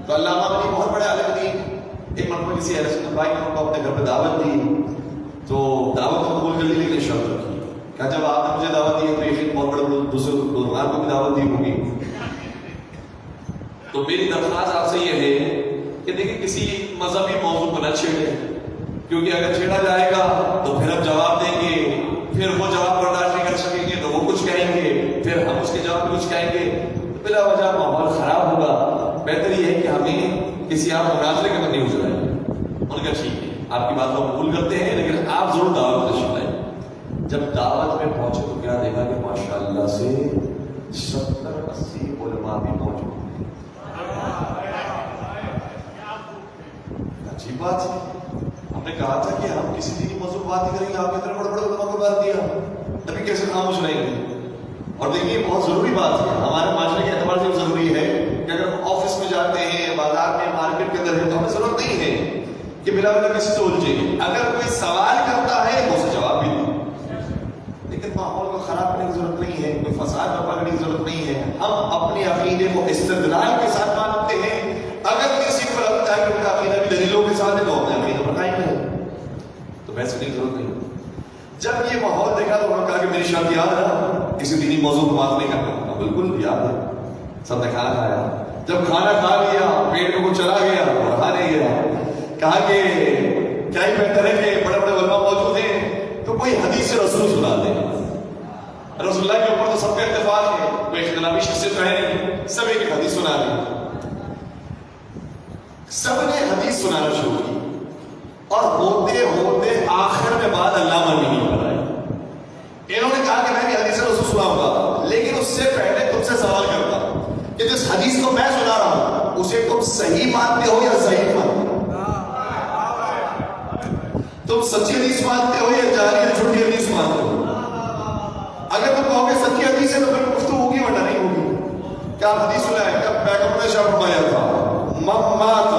تو علامہ بنی بہت بڑے عالم دین، ایک مرتبہ کسی اہل سنت بھائی نے ان کو اپنے گھر پہ دعوت دی، تو دعوت کو قبول کر لی لیکن شرط رکھی کہ جب آپ نے مجھے دعوت دی ہے تو یقین بہت بڑے دوسرے بزرگان کو بھی دعوت دی ہوگی، تو میری درخواست آپ سے یہ ہے کہ دیکھیں کسی مذہبی موضوع کو نہ چھیڑیں، کیونکہ اگر چھیڑا جائے گا تو پھر ہم جواب دیں گے، پھر وہ جواب برداشت نہیں کر سکیں گے تو وہ کچھ کہیں گے، پھر ہم اس کے جواب میں کچھ کہیں گے، بلا وجہ ماحول خراب ہوگا۔ بہتر یہ ہے کہ ہمیں کسی آپ مناظرے کے اندر نہیں گزرائیں۔ ان کا ٹھیک ہے، آپ کی بات کو قبول کرتے ہیں لیکن آپ ضرور دعوت تشریف لائیں۔ جب دعوت میں پہنچے تو کیا دیکھا کہ ماشاءاللہ سے 70-80 علماء بھی موجود ہیں۔ عجیب بات ہے، ہم نے کہا تھا کہ ہم کسی دینی موضوع پر بات نہیں کریں گے، آپ کی طرف بڑے بڑے علماء کو بات دیا، ابھی کیسے خاموش رہیں گے؟ اور دیکھیے بہت ضروری بات ہے، ہمارے معاشرے کے اعتبار سے ضروری ہے کہ اگر ہم آفس میں جاتے ہیں، بازار میں، مارکیٹ کے اندر ہیں تو ہمیں ضرورت نہیں ہے کہ بلا بلا کسی سے الجھیں۔ اگر کوئی سوال کرتا ہے تو اسے جواب بھی دیں، لیکن ماحول کو خراب کرنے کی ضرورت نہیں ہے، کوئی فساد برپا کرنے کی ضرورت نہیں ہے۔ ہم اپنے عقیدے کو استدلال کے ساتھ مانتے ہیں، اگر کسی کو لگتا ہے کہ ان کا عقیدہ بھی دلیلوں کے ساتھ ہے تو اپنے عقیدے پر قائم ہے، تو بحث کرنے کی ضرورت نہیں۔ جب یہ ماحول دیکھا تو انہوں نے کہا کہ میری شرط یاد رہا، کسی دینی موضوع پر بات نہیں کرنا۔ بالکل یاد ہے، سب نے کھانا کھایا، جب کھانا کھا لیا پیٹ میں کچھ چلا گیا اور رہا نہیں گیا، کہا کہ کیا ہی بہتر ہے کہ بڑے بڑے علماء موجود ہیں تو کوئی حدیث رسول سنا دیں۔ رسول اللہ کے اوپر تو سب کا اتفاق ہے، کوئی اختلافی شخصیت ہے نہیں، سب ایک حدیث سنا دیں۔ سب نے حدیث سنانا شروع کی اور ہوتے ہوتے آخر میں بعد علامہ نہیں بنائے۔ انہوں نے کہا کہ میں بھی حدیث رسول سناؤں گا، لیکن اس سے پہلے تم سے سوال کرتا ہوں کہ جس حدیث کو میں سنا رہا ہوں اسے تم صحیح مانتے ہو یا ضعیف مانتے ہو؟ تم سچی حدیث مانتے ہو یا جعلی یا جھوٹی حدیث مانتے ہو؟ اگر تم کہو گے سچی حدیث ہے تو پھر گفتگو ہوگی ورنہ نہیں ہوگی۔ کیا حدیث سنا ہے؟ کب پیغمبر نے شاہ فرمایا تھا من مات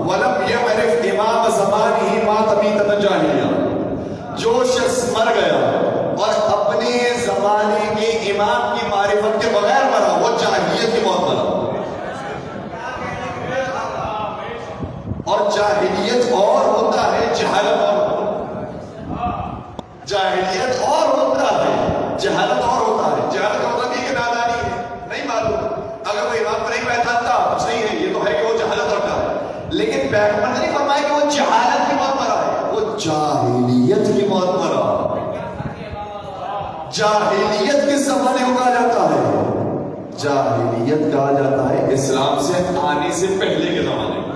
ولم یعرف امام زمانہ مات میتۃ جاہلیہ، جو شخص مر گیا اور اپنے زمانے کے امام کی معرفت کے بغیر مرا وہ جاہلیت کی موت مرا۔ اور جاہلیت اور ہوتا ہے، جہالت اور ہوتا ہے۔ جاہلیت اور ہوتا ہے، جہالت اور ہوتا ہے۔ جہالت کا مطلب یہ کہ نادانی ہے، نہیں معلوم، اگر وہ امام پر نہیں پہچانتا کچھ نہیں ہے، یہ تو ہے کہ وہ جہالت رکھتا ہے، لیکن پیغمبر نے نہیں فرمایا کہ وہ جہالت کی موت مرا ہے، وہ جاہلیت کی موت مرا۔ جاہلیت کس زمانے کو کہا جاتا ہے؟ جاہلیت کہا جاتا ہے اسلام سے آنے سے پہلے کے زمانے کو،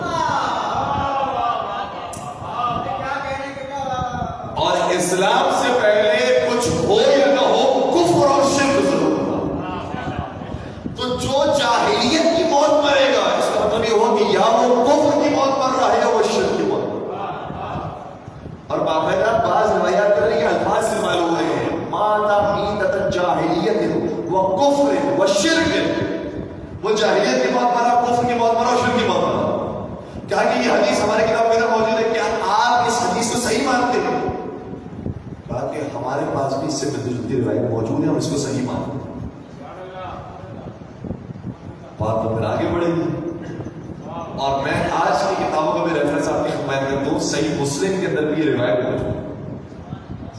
اور اسلام سے پہلے کچھ ہو یا نہ ہو کفر اور شرک ضرور ہوگا۔ تو جو جاہلیت کی موت مرے گا اس کا مطلب یہ ہوا کہ یا وہ کفر کی موت مر رہا ہے یا وہ شرک کی موت مر رہا ہے۔ اور باقاعدہ بعض روایات کرنے کے الفاظ سے معلوم ہے ماتا میتۃ جاہلیت و کفر و شرک، وہ جاہلیت کی موت مرا، کفر کی موت مرا اور شرک کی موت مرا۔ کہا کہ یہ حدیث ہمارے کتاب میں موجود ہے، کیا آپ اس حدیث کو صحیح مانتے ہیں؟ کہا کہ ہمارے پاس بھی اس سے ملتی جلتی روایت موجود ہے، ہم اس کو صحیح مانتے ہیں۔ بات تو پھر آگے بڑھے گی، اور میں آج کی کتابوں کا بھی ریفرنس آپ کی خدمت کرتا ہوں۔ صحیح مسلم کے اندر بھی یہ روایت موجود ہے،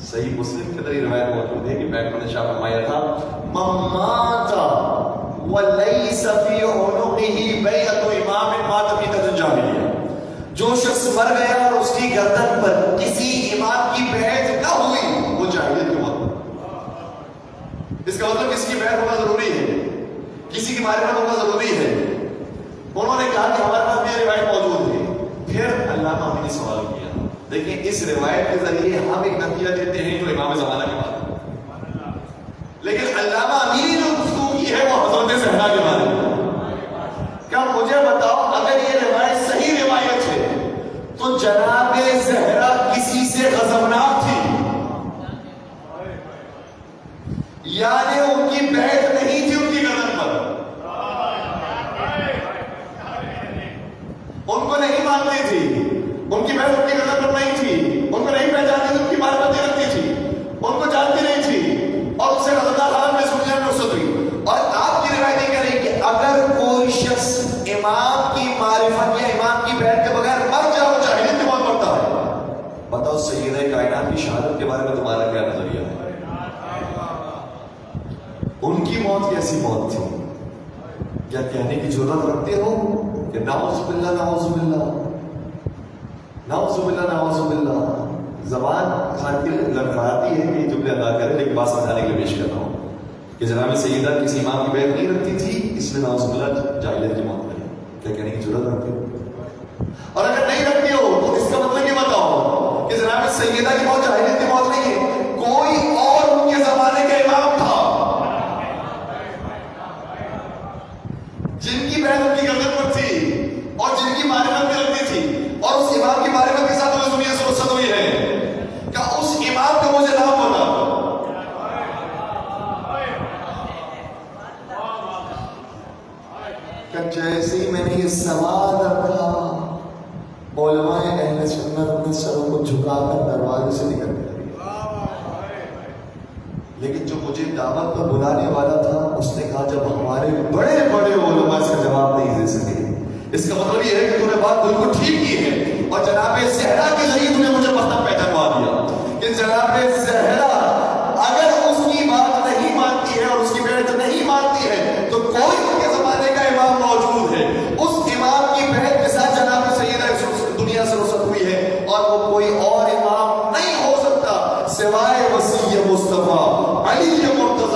صحیح مسلم کے اندر یہ روایت موجود ہے کہ پیغمبر نے شاہ فرمایا تھا من مات ولیس فی عنقہ بیعۃ امام مات میتۃ جاہلیہ، جو شخص مر گیا اور اس کی گردن پر کسی امام کی بیعت نہ ہوئی وہ جاہلیت کی موت۔ اس کا مطلب کسی کی بیعت ہونا ضروری ہے، کسی کی معرفت ہونا ضروری ہے۔ انہوں نے کہا کہ ہمارے پاس یہ روایت موجود ہے۔ پھر علامہ امیری نے سوال کیا، دیکھیں اس روایت کے ذریعے ہم ایک نتیجہ دیتے ہیں جو امام زمانہ کے بارے میں، لیکن علامہ امیری جو گفتگو کی ہے وہ حضرت زہرا کے بارے میں۔ کیا مجھے بتاؤ اگر یہ روایت صحیح روایت ہے تو جناب زہرا کسی سے غضبناک تھی؟ یعنی ان کی بیعت نہیں تھی ان کی گردن پر، ان کو نہیں مانتی تھی، ان کی بیعت ان کی گردن پر نہیں تھی، ان کو نہیں پہچانتی تھی، ان کی معرفت نہیں رکھتی تھی، ان کو جانتی نہیں تھی، اور ان سے غضبناک حالت میں سمجھنے میں رخصت ہوئی۔ اور آپ کی روایت یہ کہہ رہی کہ اگر کوئی شخص امام کی معرفت یا امام کی بیعت کے بغیر مر جاؤ، جاہلیت کی موت مرتا ہے۔ بتاؤ سیدہ کائنات کی شہادت کے بارے میں تمہارا کیا نظریہ ہے؟ ان کی موت کیسی موت تھی؟ کیا کہنے کی ضرورت رکھتے ہو کہ نعوذ باللہ نعوذ باللہ نعوذ باللہ نعوذ باللہ؟ زبان کھاتی لڑکھڑاتی ہے کہ یہ جملے ادا کرے، لیکن بات سمجھانے کے لیے پیش کرتا ہوں کہ جناب سیدہ کسی امام کی بیعت نہیں رکھتی تھی، اس میں نعوذ باللہ جاہلیت کی موت ملی۔ کیا کہنے کی ضرورت رکھتے ہو؟ اور اگر نہیں رکھتے ہو تو اس کا مطلب یہ بتاؤ کہ جناب سیدہ کی موت جاہلیت کی موت نہیں ہے، کوئی اور ان کے زمانے کا امام تھا جن کی بیعت ان کی گردن پر تھی اور جن کی معرفت میں رکھتی تھی، اور اس امام کی معرفت کے ساتھ مجھے دنیا سے رخصت ہوئی ہے۔ کیا اس امام کا مجھے نام ہونا؟ کہ جیسے میں نے یہ سوال رکھا، علماء اہل سنت اپنے سروں کو جھکا کر دروازے سے نکل گئے، لیکن جو مجھے دعوت پر بلانے والا تھا اس نے کہا جب ہمارے بڑے بڑے علماء اس کا جواب نہیں دے سکے، اس کا مطلب یہ ہے کہ تم نے بات بالکل ٹھیک کی ہے، اور جناب زہرا کے ذریعے تم نے مجھے مطلب پہچانوا دیا کہ جناب زہرا اگر اس کی بات نہیں مانتی ہے اور اس کی بیعت نہیں مانتی ہے تو کوئی ان کے زمانے کا امام موجود ہے، اس امام کی بیعت کے ساتھ جناب سیدہ دنیا سے رخصت ہوئی ہے، اور وہ کوئی اور امام نہیں ہو سکتا سوائے وسیع مصطفیٰ علی مرتضی